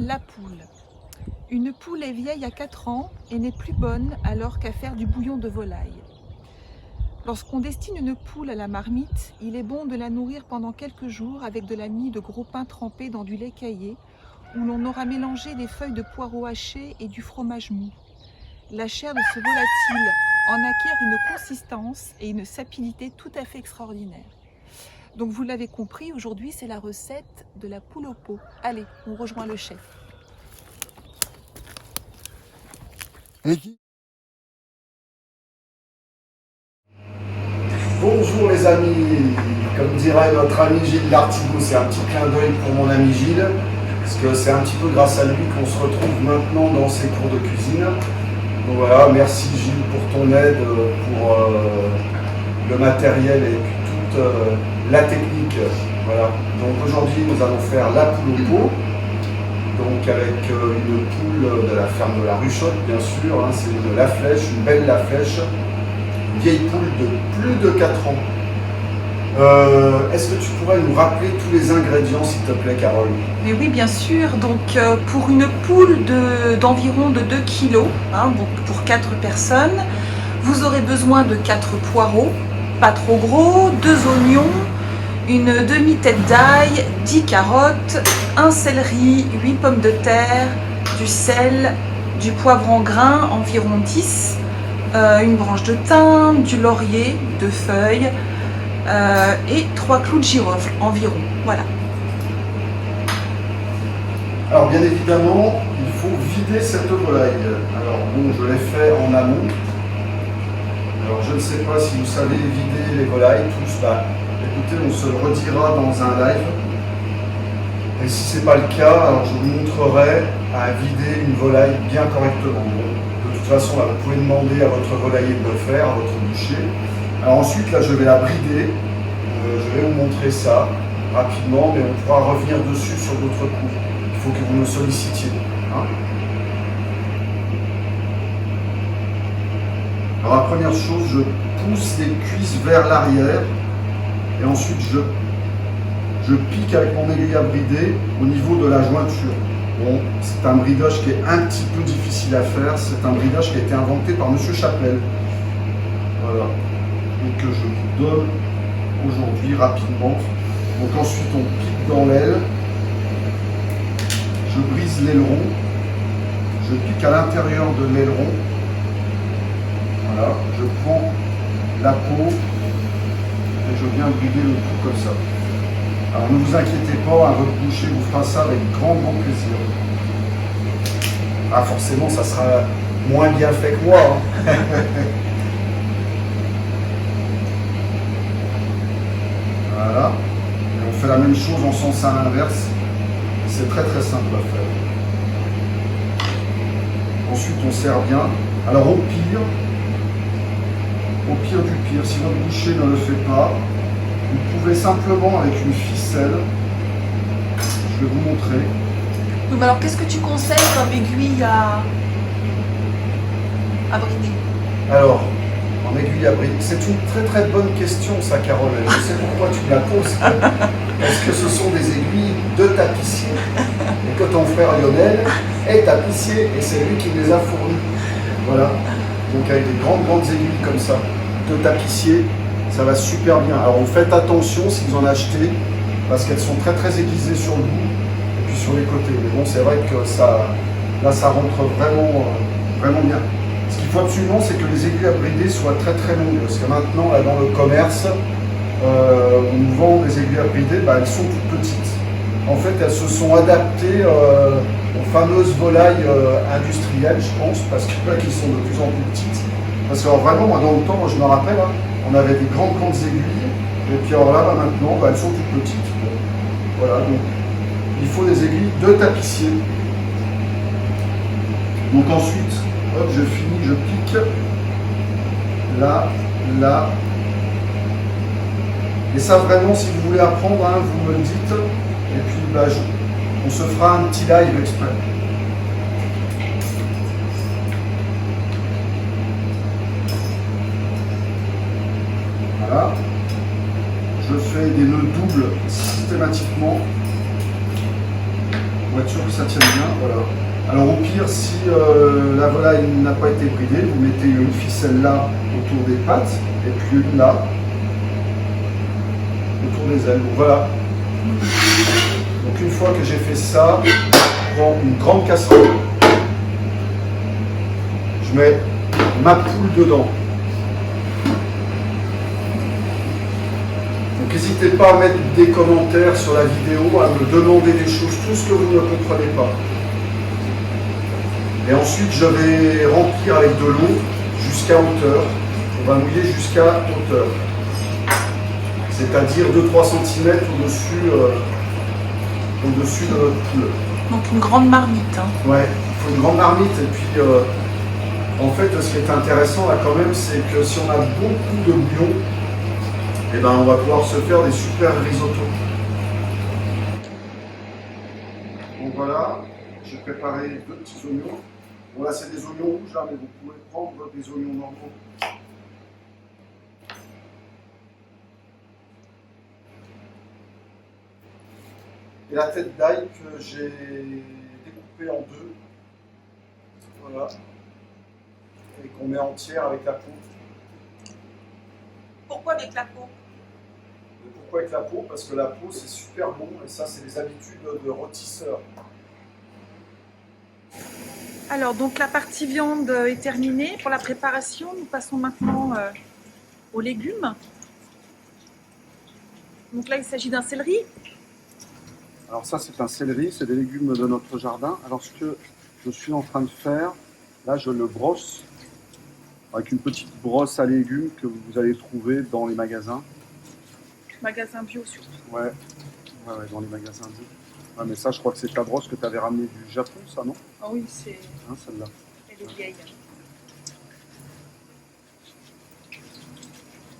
La poule. Une poule est vieille à 4 ans et n'est plus bonne alors qu'à faire du bouillon de volaille. Lorsqu'on destine une poule à la marmite, il est bon de la nourrir pendant quelques jours avec de la mie de gros pain trempé dans du lait caillé où l'on aura mélangé des feuilles de poireaux hachées et du fromage mou. La chair de ce volatile en acquiert une consistance et une sapidité tout à fait extraordinaires. Donc vous l'avez compris, aujourd'hui c'est la recette de la poule au pot. Allez, on rejoint le chef. Bonjour les amis, comme dirait notre ami Gilles Lartigot, c'est un petit clin d'œil pour mon ami Gilles, parce que c'est un petit peu grâce à lui qu'on se retrouve maintenant dans ses cours de cuisine. Donc voilà, merci Gilles pour ton aide, pour le matériel et puis toute la technique. Voilà. Donc aujourd'hui nous allons faire la poule au pot, donc avec une poule de la ferme de la Ruchotte bien sûr, hein, c'est une La Flèche, une belle La Flèche. Vieille poule de plus de 4 ans. Est-ce que tu pourrais nous rappeler tous les ingrédients, s'il te plaît, Carole? Mais oui, bien sûr. Donc, pour une poule d'environ de 2 kg, hein, pour 4 personnes, vous aurez besoin de 4 poireaux, pas trop gros, 2 oignons, une demi-tête d'ail, 10 carottes, un céleri, 8 pommes de terre, du sel, du poivre en grains, environ 10, une branche de thym, du laurier, 2 feuilles et 3 clous de girofle environ. Voilà. Alors bien évidemment, il faut vider cette volaille. Alors bon, je l'ai fait en amont. Alors je ne sais pas si vous savez vider les volailles tous. Bah, écoutez, on se le redira dans un live. Et si ce n'est pas le cas, alors je vous montrerai à vider une volaille bien correctement. De toute façon, là, vous pouvez demander à votre volailler de le faire, à votre boucher. Alors ensuite, là, je vais la brider. Je vais vous montrer ça rapidement, mais on pourra revenir dessus sur d'autres coups. Il faut que vous me sollicitiez. Hein. Alors la première chose, je pousse les cuisses vers l'arrière et ensuite je pique avec mon aiguille à brider au niveau de la jointure. Bon, c'est un bridage qui est un petit peu difficile à faire, c'est un bridage qui a été inventé par Monsieur Chapelle. Voilà, et que je vous donne aujourd'hui rapidement. Donc ensuite on pique dans l'aile, je brise l'aileron, je pique à l'intérieur de l'aileron, voilà, je prends la peau et je viens brider le tout comme ça. Alors ne vous inquiétez pas, votre boucher vous fera ça avec grand plaisir. Ah forcément ça sera moins bien fait que moi. Hein. Voilà. Et on fait la même chose en sens à l'inverse. C'est très simple à faire. Ensuite on serre bien. Alors au pire du pire, si votre boucher ne le fait pas, vous pouvez simplement avec une ficelle, je vais vous montrer. Donc alors qu'est-ce que tu conseilles comme aiguille à brider? Alors, en aiguille à brider, c'est une très bonne question ça Carole, je sais pourquoi tu me la poses. Parce que ce sont des aiguilles de tapissier. Et que ton frère Lionel est tapissier et c'est lui qui les a fournis. Voilà. Donc avec des grandes aiguilles comme ça, de tapissier, ça va super bien. Alors vous faites attention si vous en achetez, parce qu'elles sont très aiguisées sur le bout. puis sur les côtés. Mais bon, c'est vrai que ça, là, ça rentre vraiment bien. Ce qu'il faut absolument, c'est que les aiguilles à brider soient très très longues. Parce que maintenant, là, dans le commerce, on nous vend des aiguilles à brider, elles sont toutes petites. En fait, elles se sont adaptées aux fameuses volailles industrielles, je pense, parce que là, qui sont de plus en plus petites. Parce que vraiment, moi, dans le temps, je me rappelle, hein, on avait des grandes aiguilles, et puis alors là, maintenant, elles sont toutes petites. Voilà, donc il faut des aiguilles de tapissier. Donc ensuite, hop, je finis, je pique. Là, là. Et ça, vraiment, si vous voulez apprendre, hein, vous me le dites. Et puis, on se fera un petit live exprès. Voilà. Je fais des nœuds doubles systématiquement pour être sûr que ça tienne bien. Voilà. Alors au pire, si la volaille n'a pas été bridée, vous mettez une ficelle là autour des pattes et puis une là autour des ailes. Donc voilà. Donc une fois que j'ai fait ça, je prends une grande casserole. Je mets ma poule dedans. Donc n'hésitez pas à mettre des commentaires sur la vidéo, à me demander des choses, tout ce que vous ne comprenez pas. Et ensuite, je vais remplir avec de l'eau jusqu'à hauteur. On va mouiller jusqu'à hauteur. C'est-à-dire 2-3 cm au-dessus de notre poule. Donc une grande marmite. Hein. Ouais, il faut une grande marmite. Et puis, en fait, ce qui est intéressant là quand même, c'est que si on a beaucoup de bouillon, eh ben, on va pouvoir se faire des super risottos. Donc voilà, j'ai préparé 2 petits oignons. Bon là c'est des oignons rouges là, mais vous pouvez prendre des oignons normaux. Et la tête d'ail que j'ai découpée en 2. Voilà. Et qu'on met entière avec la peau. Pourquoi avec la peau? Pourquoi avec la peau? Parce que la peau c'est super bon et ça c'est les habitudes de rôtisseur. Alors donc la partie viande est terminée pour la préparation. Nous passons maintenant aux légumes. Donc là il s'agit d'un céleri. Alors ça c'est un céleri, c'est des légumes de notre jardin. Alors ce que je suis en train de faire, là je le brosse avec une petite brosse à légumes que vous allez trouver dans les magasins. Magasin bio surtout. Ouais, dans les magasins bio. Ouais, mais ça je crois que c'est ta brosse que tu avais ramenée du Japon, ça non? Ah oui, c'est Hein, celle-là. elle est vieille.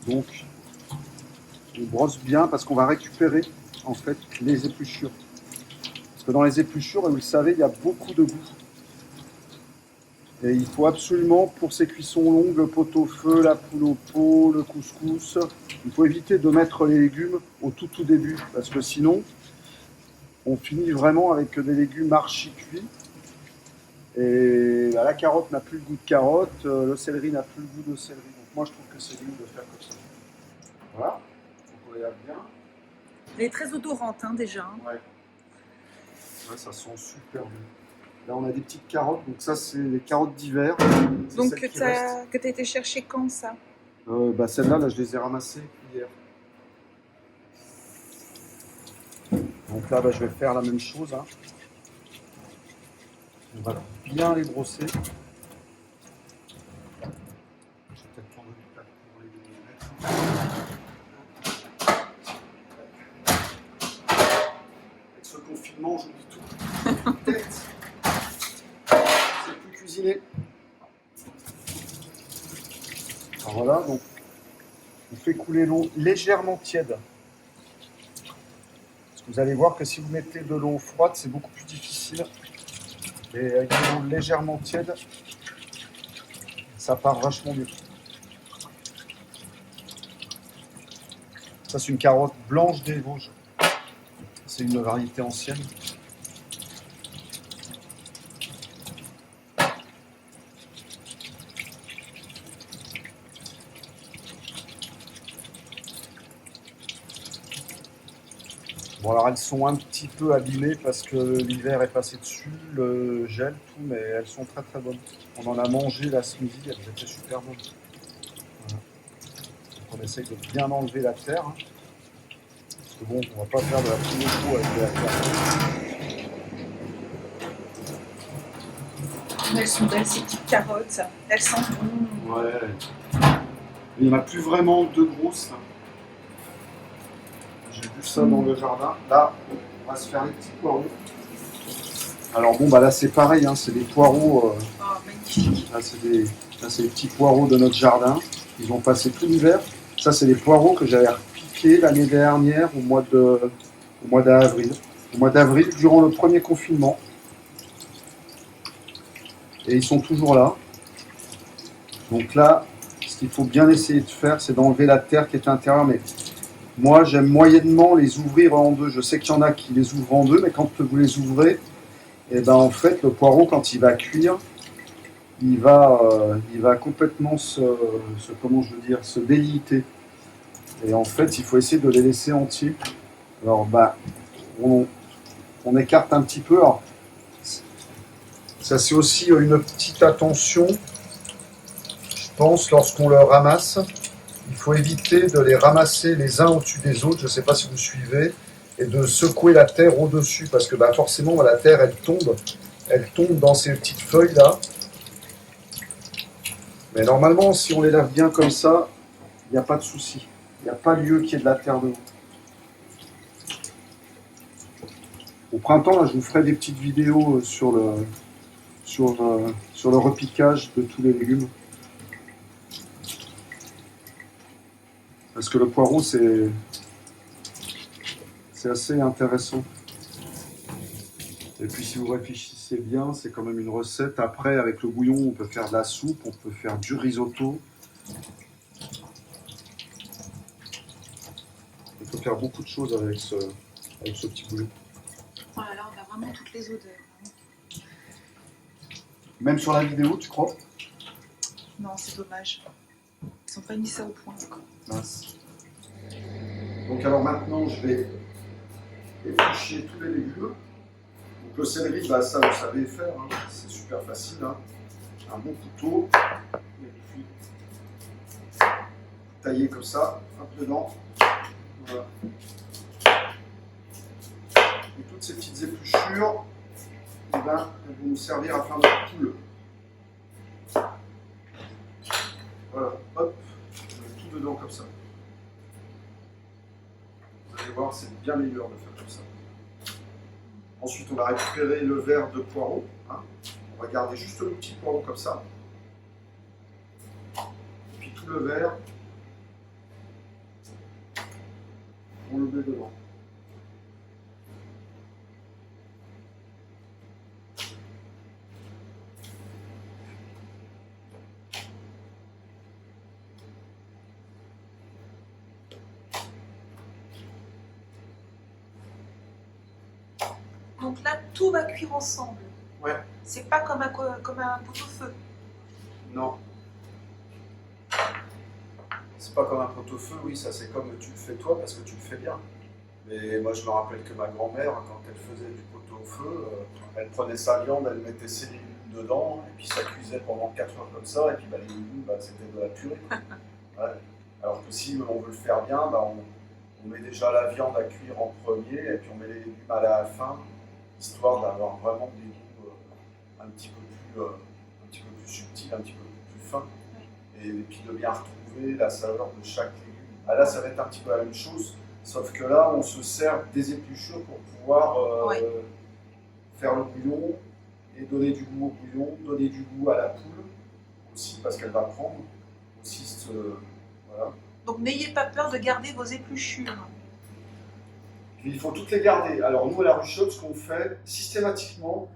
Donc on brosse bien parce qu'on va récupérer en fait les épluchures. Parce que dans les épluchures, vous le savez, il y a beaucoup de goût. Et il faut absolument, pour ces cuissons longues, le pot-au-feu, la poule au pot, le couscous, il faut éviter de mettre les légumes au tout début. Parce que sinon, on finit vraiment avec des légumes archi cuits. Et la carotte n'a plus le goût de carotte, le céleri n'a plus le goût de céleri. Donc moi, je trouve que c'est mieux de faire comme ça. Voilà, donc on regarde bien. Elle est très odorante hein, déjà. Ouais. Ouais, ça sent super bon. Là, on a des petites carottes, donc ça, c'est les carottes d'hiver. Donc, que tu as été chercher quand ça? Celles-là, là, je les ai ramassées hier. Donc là, je vais faire la même chose. Hein. On va bien les brosser. Je vais peut-être prendre une plaque pour les mettre. Avec ce confinement, j'oublie tout. Tête. C'est plus cuisiner. Alors voilà, donc on fait couler l'eau légèrement tiède. Parce que vous allez voir que si vous mettez de l'eau froide, c'est beaucoup plus difficile. Et avec de l'eau légèrement tiède, ça part vachement mieux. Ça, c'est une carotte blanche des Vosges. C'est une variété ancienne. Bon, alors elles sont un petit peu abîmées parce que l'hiver est passé dessus, le gel, tout, mais elles sont très très bonnes. On en a mangé là ce midi, elles étaient super bonnes. Voilà. Donc on essaye de bien enlever la terre, hein, parce que bon, on va pas faire de la pinocchio avec de la terre. Elles sont belles, ces petites carottes. Elles sentent bon. Ouais. Il n'y en a plus vraiment de grosses. Là. J'ai vu ça dans le jardin. Là, on va se faire les petits poireaux. Alors bon, bah là c'est pareil, hein, c'est des poireaux. Oh, magnifique. Là c'est les petits poireaux de notre jardin. Ils ont passé tout l'hiver. Ça c'est des poireaux que j'avais repiqués l'année dernière au mois d'avril. Au mois d'avril, durant le premier confinement. Et ils sont toujours là. Donc là, ce qu'il faut bien essayer de faire, c'est d'enlever la terre qui est à l'intérieur. Mais moi, j'aime moyennement les ouvrir en deux. Je sais qu'il y en a qui les ouvrent en deux, mais quand vous les ouvrez, et ben en fait, le poireau, quand il va cuire, il va complètement comment je veux dire, se déliter. Et en fait, il faut essayer de les laisser entiers. Alors, bah, on écarte un petit peu. Alors, ça, c'est aussi une petite attention. Je pense, lorsqu'on le ramasse, il faut éviter de les ramasser les uns au-dessus des autres. Je ne sais pas si vous suivez. Et de secouer la terre au-dessus. Parce que bah, forcément, la terre, elle tombe dans ces petites feuilles-là. Mais normalement, si on les lave bien comme ça, il n'y a pas de souci. Il n'y a pas lieu qu'il y ait de la terre dehors. Au printemps, là, je vous ferai des petites vidéos sur le repiquage de tous les légumes. Parce que le poireau, c'est assez intéressant. Et puis si vous réfléchissez bien, c'est quand même une recette. Après, avec le bouillon, on peut faire de la soupe, on peut faire du risotto. On peut faire beaucoup de choses avec ce petit bouillon. Oh là là, on a vraiment toutes les odeurs. Même sur la vidéo, tu crois? Non, c'est dommage. Ils n'ont pas mis ça au point encore. Mince. Donc alors maintenant, je vais éplucher tous les légumes. Donc le céleri, bah, ça vous savez faire, hein. C'est super facile. Hein. Un bon couteau, et puis tailler comme ça, hop dedans. Voilà. Et toutes ces petites épluchures, eh ben, elles vont nous servir à faire notre poule. Voilà, hop, je mets tout dedans comme ça. Vous allez voir, c'est bien meilleur de faire comme ça. Ensuite, on va récupérer le verre de poireau. Hein. On va garder juste le petit poireau comme ça. Et puis tout le verre, on le met dedans. Donc là, tout va cuire ensemble. Ouais. C'est pas comme un pot-au-feu. Non. C'est pas comme un pot-au-feu, oui, ça c'est comme tu le fais toi parce que tu le fais bien. Mais moi je me rappelle que ma grand-mère, quand elle faisait du pot-au-feu, elle prenait sa viande, elle mettait ses légumes dedans, et puis ça cuisait pendant 4 heures comme ça, et puis bah, les légumes, bah, c'était de la purée. Ouais. Alors que si on veut le faire bien, bah, on met déjà la viande à cuire en premier, et puis on met les légumes à la fin, histoire d'avoir vraiment des goûts un petit peu plus subtils, un petit peu plus fins, et puis de bien retrouver la saveur de chaque légume. Ah, là, ça va être un petit peu la même chose, sauf que là, on se sert des épluchures pour pouvoir faire le bouillon et donner du goût au bouillon, donner du goût à la poule aussi, parce qu'elle va prendre aussi voilà. Donc n'ayez pas peur de garder vos épluchures. Il faut toutes les garder. Alors nous, à la Ruchotte, ce qu'on fait systématiquement,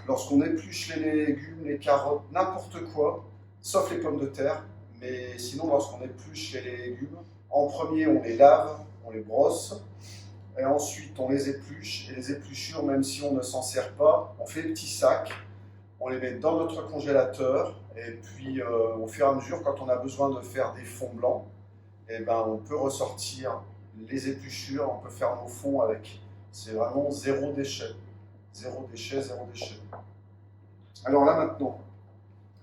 lorsqu'on épluche les légumes, les carottes, n'importe quoi, sauf les pommes de terre, mais sinon, lorsqu'on épluche les légumes, en premier, on les lave, on les brosse, et ensuite, on les épluche. Et les épluchures, même si on ne s'en sert pas, on fait des petits sacs, on les met dans notre congélateur, et puis au fur et à mesure, quand on a besoin de faire des fonds blancs, eh ben, on peut ressortir les épluchures, on peut faire nos fonds avec. C'est vraiment zéro déchet. Zéro déchet, zéro déchet. Alors là maintenant,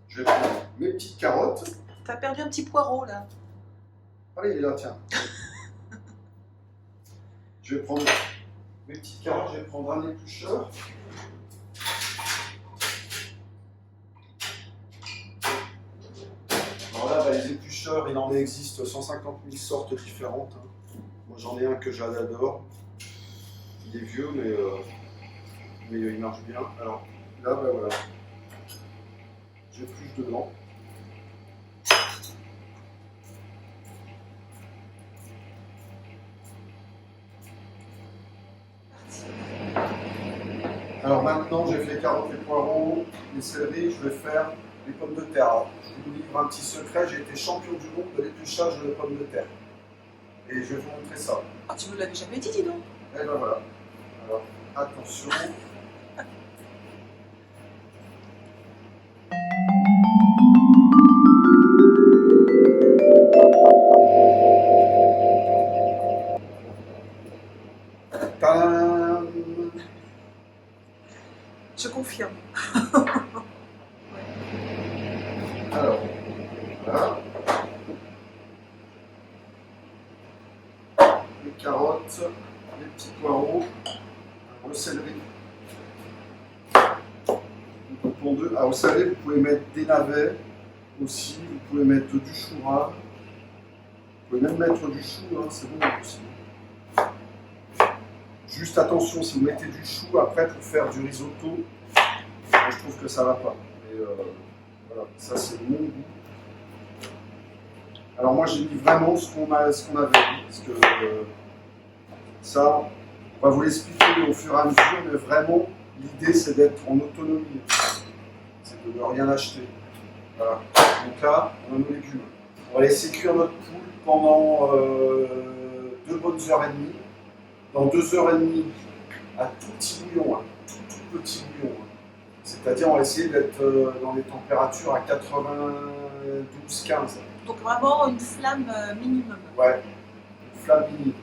je vais prendre mes petites carottes. T'as perdu un petit poireau là. Allez, il est là, tiens. Je vais prendre mes petites carottes, je vais prendre un éplucheur. Alors là, les éplucheurs, il en existe 150 000 sortes différentes. Moi, j'en ai un que j'adore. Il est vieux, mais il marche bien. Alors là, voilà. J'épluche dedans. Alors maintenant, j'ai fait les carottes, les poireaux, les céleris, je vais faire les pommes de terre. Alors, je vous livre un petit secret, j'ai été champion du monde de l'épluchage de pommes de terre. Et je vais vous montrer ça. Ah, tu me l'avais jamais dit, dis donc. Et ben voilà. Alors, attention. Tadam! Je confirme. Alors, voilà. Les carottes, les petits poireaux, le céleri. Pondeux. Ah, au salé, vous pouvez mettre des navets aussi, vous pouvez mettre du chou rave. Vous pouvez même mettre du chou, hein, c'est bon aussi. Juste attention, si vous mettez du chou après pour faire du risotto, moi, je trouve que ça va pas. Mais, voilà, ça c'est mon goût. Alors moi j'ai mis vraiment ce qu'on avait dit, parce que ça, on va vous l'expliquer au fur et à mesure, mais vraiment l'idée c'est d'être en autonomie, c'est de ne rien acheter. Voilà. Donc là, on a nos légumes. On va laisser cuire notre poule pendant 2 bonnes heures et demie. Dans 2 heures et demie, à tout petit bouillon, hein, tout petit bouillon. Hein. C'est-à-dire, on va essayer d'être dans les températures à 92-15. Donc vraiment une flamme minimum. Ouais, une flamme minimum.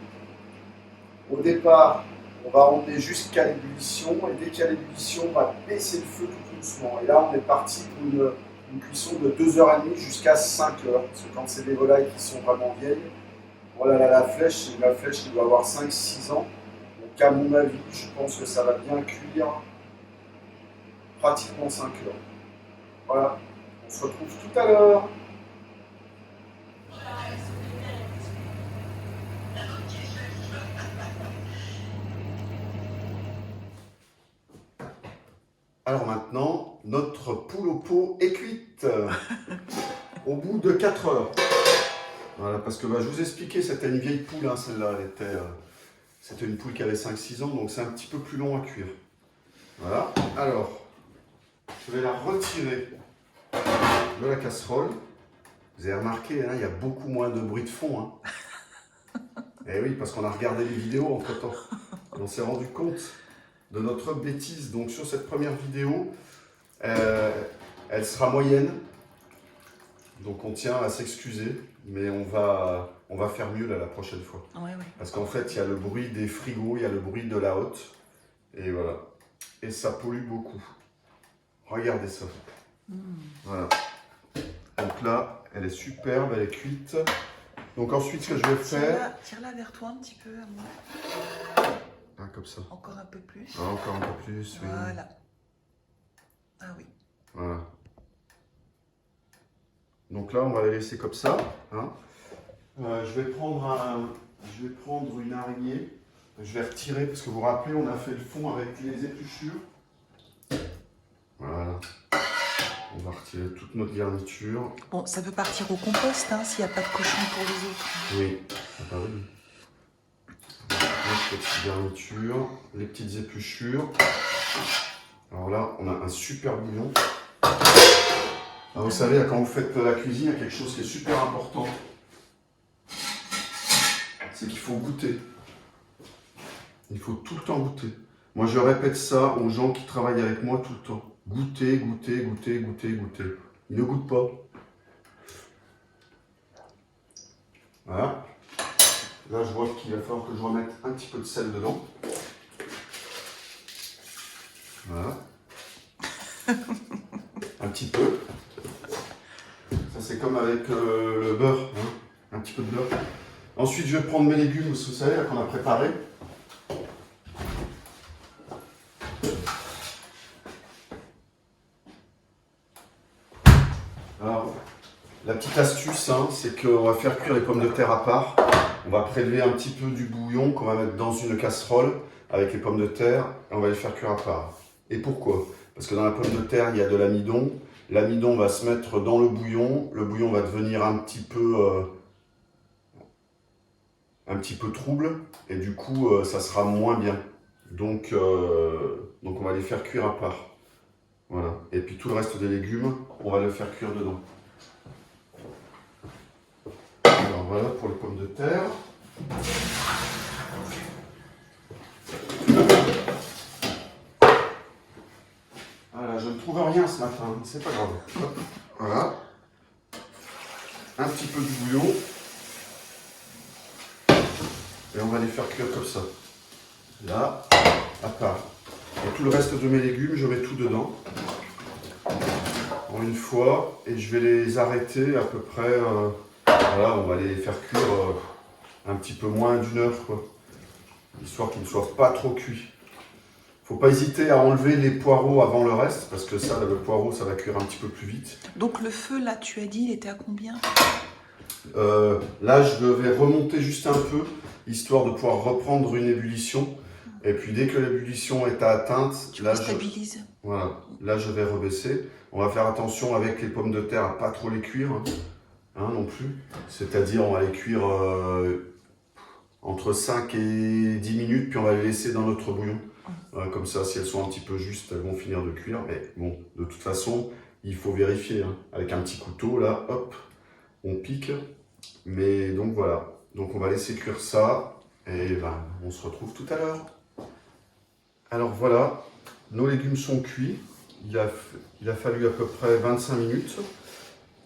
Au départ, on va emmener jusqu'à l'ébullition, et dès qu'il y a l'ébullition, on va baisser le feu tout doucement. Et là, on est parti pour une cuisson de 2h30 jusqu'à 5 heures. Parce que quand c'est des volailles qui sont vraiment vieilles, voilà là, la flèche qui doit avoir 5-6 ans. Donc à mon avis, je pense que ça va bien cuire pratiquement 5 heures. Voilà, on se retrouve tout à l'heure. Alors maintenant, notre poule au pot est cuite au bout de 4 heures. Voilà, parce que je vous expliquais, c'était une vieille poule, hein, celle-là, c'était une poule qui avait 5-6 ans, donc c'est un petit peu plus long à cuire. Voilà, alors, je vais la retirer de la casserole. Vous avez remarqué, hein, il y a beaucoup moins de bruit de fond. Hein. Et oui, parce qu'on a regardé les vidéos entre-temps. On s'est rendu compte de notre bêtise. Donc sur cette première vidéo, elle sera moyenne. Donc on tient à s'excuser, mais on va faire mieux là, la prochaine fois. Ouais. Parce qu'en fait, il y a le bruit des frigos, il y a le bruit de la hotte. Et voilà. Et ça pollue beaucoup. Regardez ça. Voilà. Donc là, elle est superbe, elle est cuite. Donc ensuite, ce que je vais faire... Tire-la vers toi un petit peu, Amour. Ah, comme ça. Encore un peu plus. Ah, encore un peu plus, oui. Voilà. Ah oui. Voilà. Donc là, on va la laisser comme ça. Hein. Je vais prendre une araignée. Je vais retirer, parce que vous vous rappelez, on a fait le fond avec les épluchures. Voilà. On va retirer toute notre garniture. Bon, ça peut partir au compost, hein, s'il n'y a pas de cochon pour les autres. Oui. Ah bah oui. Les petites garnitures, les petites épluchures. Alors là, on a un super bouillon. Alors vous savez, quand vous faites la cuisine, il y a quelque chose qui est super important. C'est qu'il faut goûter. Il faut tout le temps goûter. Moi, je répète ça aux gens qui travaillent avec moi tout le temps. Goûter, goûter, goûter, goûter, goûter. Ils ne goûtent pas. Voilà. Là, je vois qu'il va falloir que je remette un petit peu de sel dedans. Voilà. Un petit peu. Ça, c'est comme avec le beurre. Hein. Un petit peu de beurre. Ensuite, je vais prendre mes légumes, vous savez, là, qu'on a préparés. Alors, la petite astuce, hein, c'est qu'on va faire cuire les pommes de terre à part. On va prélever un petit peu du bouillon qu'on va mettre dans une casserole avec les pommes de terre et on va les faire cuire à part. Et pourquoi? Parce que dans la pomme de terre, il y a de l'amidon. L'amidon va se mettre dans le bouillon va devenir un petit peu trouble et du coup, ça sera moins bien. Donc on va les faire cuire à part. Voilà. Et puis tout le reste des légumes, on va le faire cuire dedans. Alors voilà pour les pommes de terre. Voilà, je ne trouve rien ce matin, c'est pas grave. Hop, voilà. Un petit peu de bouillon. Et on va les faire cuire comme ça. Là, à part. Et tout le reste de mes légumes, je mets tout dedans. En une fois. Et je vais les arrêter à peu près. Voilà, on va les faire cuire un petit peu moins d'une heure, quoi. Histoire qu'ils ne soient pas trop cuits. Faut pas hésiter à enlever les poireaux avant le reste, parce que ça, le poireau, ça va cuire un petit peu plus vite. Donc le feu, là, tu as dit, il était à combien? Là, je vais remonter juste un peu, histoire de pouvoir reprendre une ébullition. Et puis dès que l'ébullition est atteinte, là, voilà, là je vais rebaisser. On va faire attention avec les pommes de terre à pas trop les cuire, hein, non plus. C'est-à-dire on va les cuire entre 5 et 10 minutes, puis on va les laisser dans notre bouillon. Comme ça, si elles sont un petit peu justes, elles vont finir de cuire. Mais bon, de toute façon, il faut vérifier. Hein. Avec un petit couteau, là, hop, on pique. Mais donc voilà. Donc on va laisser cuire ça. Et ben, on se retrouve tout à l'heure. Alors voilà, nos légumes sont cuits. Il a fallu à peu près 25 minutes.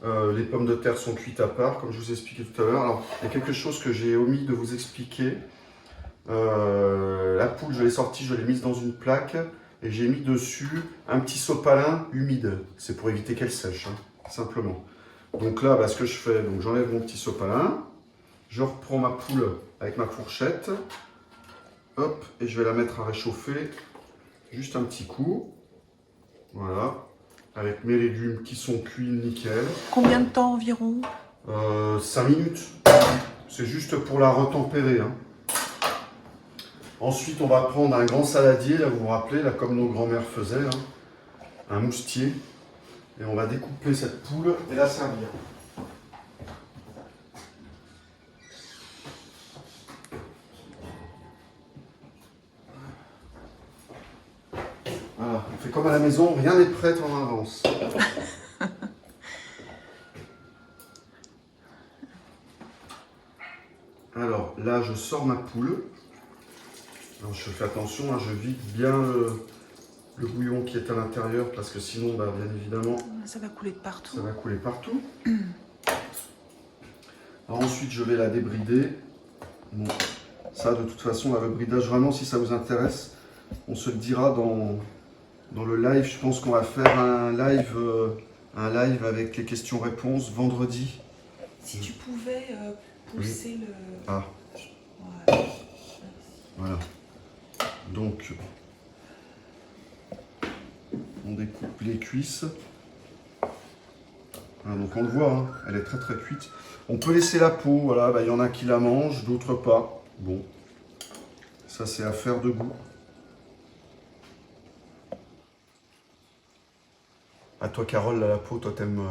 Les pommes de terre sont cuites à part, comme je vous ai expliqué tout à l'heure. Alors, il y a quelque chose que j'ai omis de vous expliquer. La poule, je l'ai sortie, je l'ai mise dans une plaque et j'ai mis dessus un petit sopalin humide. C'est pour éviter qu'elle sèche, hein, simplement. Donc là, ce que je fais, donc j'enlève mon petit sopalin, je reprends ma poule avec ma fourchette, hop, et je vais la mettre à réchauffer juste un petit coup. Voilà, avec mes légumes qui sont cuits nickel. Combien de temps environ? 5 minutes. C'est juste pour la retempérer, hein. Ensuite, on va prendre un grand saladier, là, vous vous rappelez, là, comme nos grands-mères faisaient, là, un moustier. Et on va découper cette poule et la servir. Voilà, on fait comme à la maison, rien n'est prêt en avance. Alors là, je sors ma poule. Alors, je fais attention, hein, je vide bien le bouillon qui est à l'intérieur parce que sinon, bien évidemment, ça va couler de partout. Ça va couler partout. Alors, ensuite, je vais la débrider. Bon, ça, de toute façon, le bridage, vraiment, si ça vous intéresse, on se le dira dans le live. Je pense qu'on va faire un live avec les questions-réponses vendredi. Si tu pouvais pousser le... Ah. Voilà. Donc, on découpe les cuisses. Voilà, donc on le voit, hein, elle est très très cuite. On peut laisser la peau, voilà, il y en a qui la mangent, d'autres pas. Bon, ça c'est affaire de goût. À toi Carole, là, la peau, toi t'aimes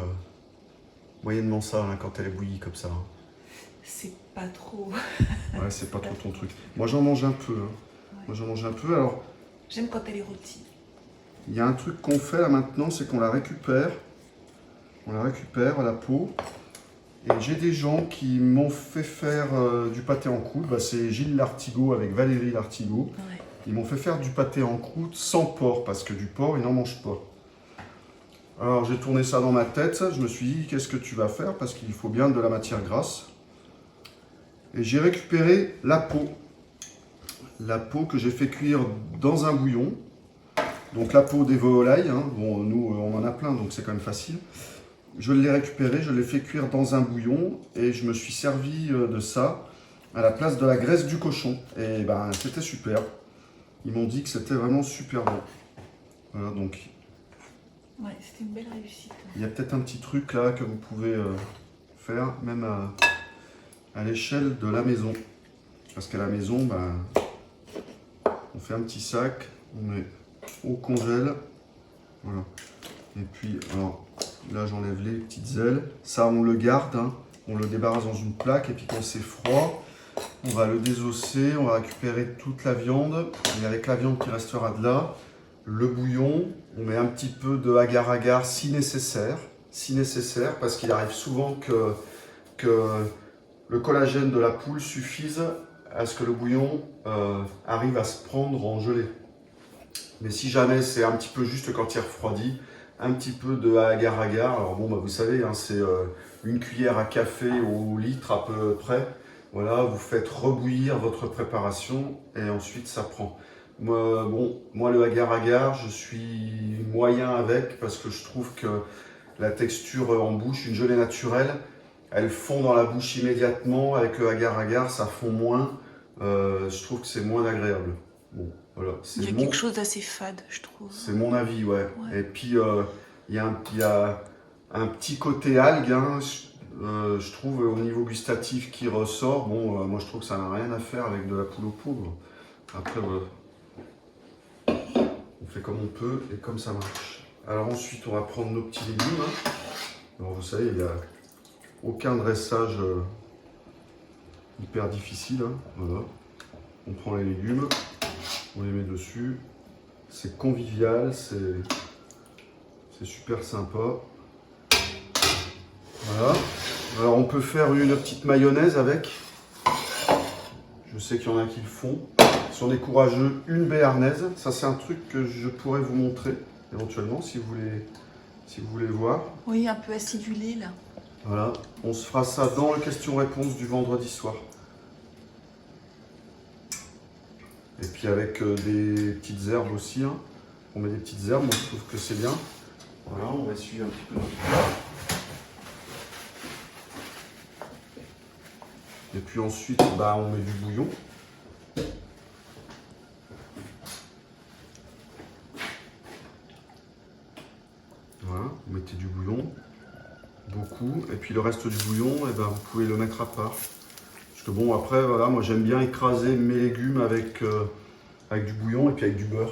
moyennement ça, hein, quand elle est bouillie comme ça. Hein. C'est pas trop. Ouais, c'est pas trop ton truc. Moi j'en mange un peu. Hein. Ouais. Moi j'en mange un peu, alors... J'aime quand elle est rôtie. Il y a un truc qu'on fait là maintenant, c'est qu'on la récupère. On la récupère à la peau. Et j'ai des gens qui m'ont fait faire du pâté en croûte. C'est Gilles Lartigot avec Valérie Lartigot. Ouais. Ils m'ont fait faire du pâté en croûte sans porc, parce que du porc, ils n'en mangent pas. Alors j'ai tourné ça dans ma tête. Je me suis dit, qu'est-ce que tu vas faire? Parce qu'il faut bien de la matière grasse. Et j'ai récupéré la peau. La peau que j'ai fait cuire dans un bouillon. Donc la peau des volailles, hein. Bon, nous on en a plein donc c'est quand même facile. Je l'ai récupéré, je l'ai fait cuire dans un bouillon et je me suis servi de ça à la place de la graisse du cochon. Et ben c'était super. Ils m'ont dit que c'était vraiment super bon. Voilà, donc Ouais, c'était une belle réussite. il y a peut-être un petit truc là que vous pouvez faire, même à l'échelle de la maison. Parce qu'à la maison, ben, on fait un petit sac, on met au congèle. Voilà. Et puis, alors, là j'enlève les petites ailes. Ça, on le garde, hein. On le débarrasse dans une plaque. Et puis quand c'est froid, on va le désosser, on va récupérer toute la viande. Et avec la viande qui restera de là, le bouillon, on met un petit peu de agar-agar si nécessaire. Si nécessaire, parce qu'il arrive souvent que le collagène de la poule suffise à ce que le bouillon arrive à se prendre en gelée. Mais si jamais c'est un petit peu juste quand il refroidit, un petit peu de agar-agar. Alors bon, bah, vous savez, hein, c'est une cuillère à café au litre à peu près. Voilà, vous faites rebouillir votre préparation et ensuite ça prend. Moi le agar-agar, je suis moyen avec parce que je trouve que la texture en bouche, une gelée naturelle, elle fond dans la bouche immédiatement. Avec le agar-agar, ça fond moins. Je trouve que c'est moins agréable. Bon, voilà, Il y a quelque chose d'assez fade, je trouve. c'est mon avis, ouais. Et puis, il y a un petit côté algue, hein, je trouve, au niveau gustatif qui ressort. Bon, moi, je trouve que ça n'a rien à faire avec de la poule au poudre. Après, voilà. On fait comme on peut et comme ça marche. Alors ensuite, on va prendre nos petits légumes. Hein. Alors, vous savez, il n'y a aucun dressage hyper difficile. Hein. Voilà. On prend les légumes, on les met dessus. C'est convivial, c'est super sympa. Voilà. Alors on peut faire une petite mayonnaise avec. Je sais qu'il y en a qui le font. Si on est courageux, une béarnaise. Ça c'est un truc que je pourrais vous montrer éventuellement si vous voulez voir. Oui, un peu acidulé là. Voilà. On se fera ça dans le question-réponse du vendredi soir. Et puis avec des petites herbes aussi. Hein. On met des petites herbes, moi je trouve que c'est bien. Voilà, on va essuyer un petit peu notre plat. Et puis ensuite, bah, on met du bouillon. Voilà, vous mettez du bouillon, beaucoup. Et puis le reste du bouillon, eh ben, vous pouvez le mettre à part. Parce que bon, après, voilà, moi j'aime bien écraser mes légumes avec du bouillon et puis avec du beurre.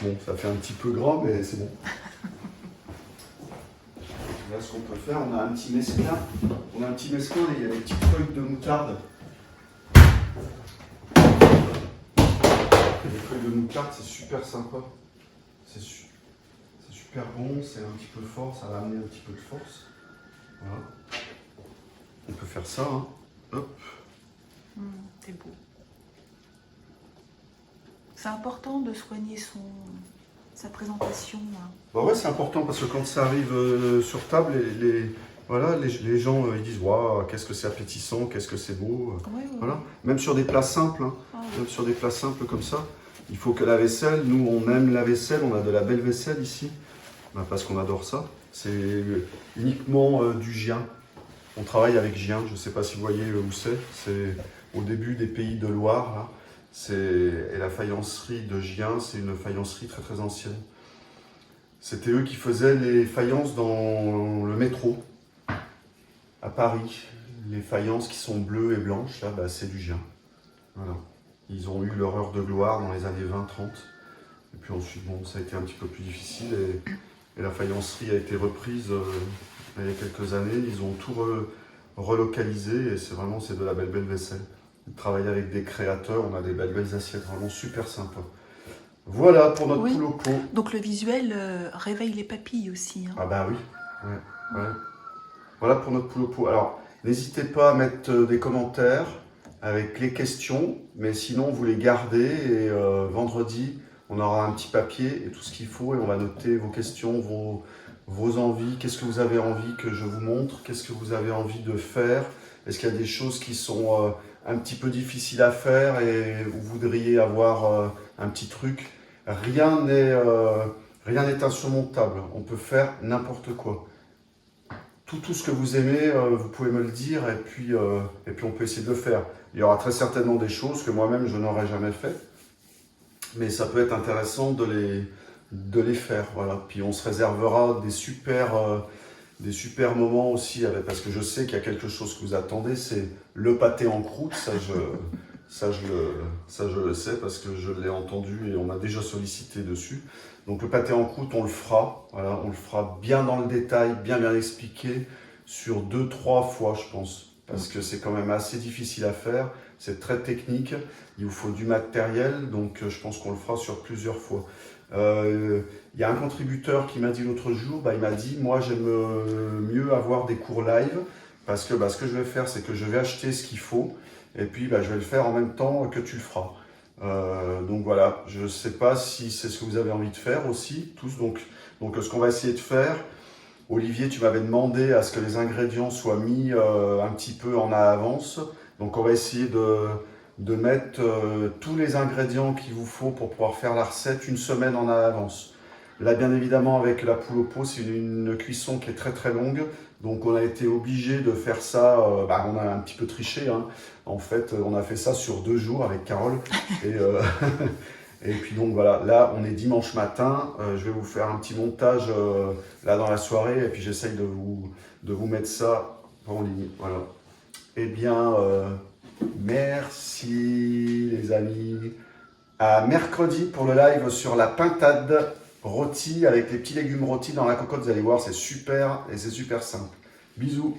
Bon, ça fait un petit peu gras, mais c'est bon. Là, ce qu'on peut faire, on a un petit mesclin. On a un petit mesclin et il y a des petites feuilles de moutarde. Les feuilles de moutarde, c'est super sympa. C'est super bon, c'est un petit peu fort, ça va amener un petit peu de force. Voilà. On peut faire ça, hein. Hop. C'est beau. C'est important de soigner sa présentation. Hein. Bah ouais, c'est important parce que quand ça arrive sur table, les gens ils disent waouh, qu'est-ce que c'est appétissant, qu'est-ce que c'est beau. Ouais. Voilà. Même sur des plats simples, hein. Même sur des plats simples comme ça, il faut que la vaisselle, nous on aime la vaisselle, on a de la belle vaisselle ici, bah, parce qu'on adore ça. C'est uniquement du Gien. On travaille avec Gien, je ne sais pas si vous voyez où c'est au début des Pays de Loire. Là. Et la faïencerie de Gien, c'est une faïencerie très très ancienne. C'était eux qui faisaient les faïences dans le métro à Paris. Les faïences qui sont bleues et blanches, là, bah, c'est du Gien. Voilà. Ils ont eu leur heure de gloire dans les années 20-30. Et puis ensuite, bon, ça a été un petit peu plus difficile et la faïencerie a été reprise il y a quelques années. Ils ont tout relocalisé et c'est de la belle vaisselle. Ils travaillent avec des créateurs, on a des belles assiettes vraiment super sympas. Voilà pour notre poule au pot. Donc le visuel réveille les papilles aussi. Hein. Ah bah oui, ouais. Voilà pour notre poule au pot. Alors, n'hésitez pas à mettre des commentaires avec les questions, mais sinon vous les gardez et vendredi, on aura un petit papier et tout ce qu'il faut et on va noter vos questions, vos envies, qu'est-ce que vous avez envie que je vous montre, qu'est-ce que vous avez envie de faire, Est-ce qu'il y a des choses qui sont un petit peu difficiles à faire et vous voudriez avoir un petit truc? Rien n'est insurmontable. On peut faire n'importe quoi. Tout ce que vous aimez, vous pouvez me le dire et puis on peut essayer de le faire. Il y aura très certainement des choses que moi-même je n'aurais jamais fait, mais ça peut être intéressant de les faire. Voilà. Puis on se réservera des super moments aussi, parce que je sais qu'il y a quelque chose que vous attendez, c'est le pâté en croûte. Ça, je le sais parce que je l'ai entendu et on m'a déjà sollicité dessus. Donc le pâté en croûte, on le fera. Voilà, on le fera bien dans le détail, bien expliqué, sur 2-3 fois, je pense. Parce que c'est quand même assez difficile à faire, c'est très technique, il vous faut du matériel, donc je pense qu'on le fera sur plusieurs fois. Il y a un contributeur qui m'a dit l'autre jour, il m'a dit, moi j'aime mieux avoir des cours live, parce que ce que je vais faire, c'est que je vais acheter ce qu'il faut, et puis je vais le faire en même temps que tu le feras. Donc voilà, je ne sais pas si c'est ce que vous avez envie de faire aussi, tous. Donc ce qu'on va essayer de faire, Olivier, tu m'avais demandé à ce que les ingrédients soient mis un petit peu en avance. Donc on va essayer de mettre tous les ingrédients qu'il vous faut pour pouvoir faire la recette une semaine en avance. Là, bien évidemment, avec la poule au pot, c'est une cuisson qui est très longue. Donc on a été obligé de faire ça, on a un petit peu triché, hein. En fait, on a fait ça sur 2 jours avec Carole. Et puis donc voilà, là on est dimanche matin, je vais vous faire un petit montage là dans la soirée et puis j'essaye de vous mettre ça en ligne. Voilà. Eh bien, merci les amis. À mercredi pour le live sur la pintade rôtie avec les petits légumes rôtis dans la cocotte. Vous allez voir, c'est super et c'est super simple. Bisous.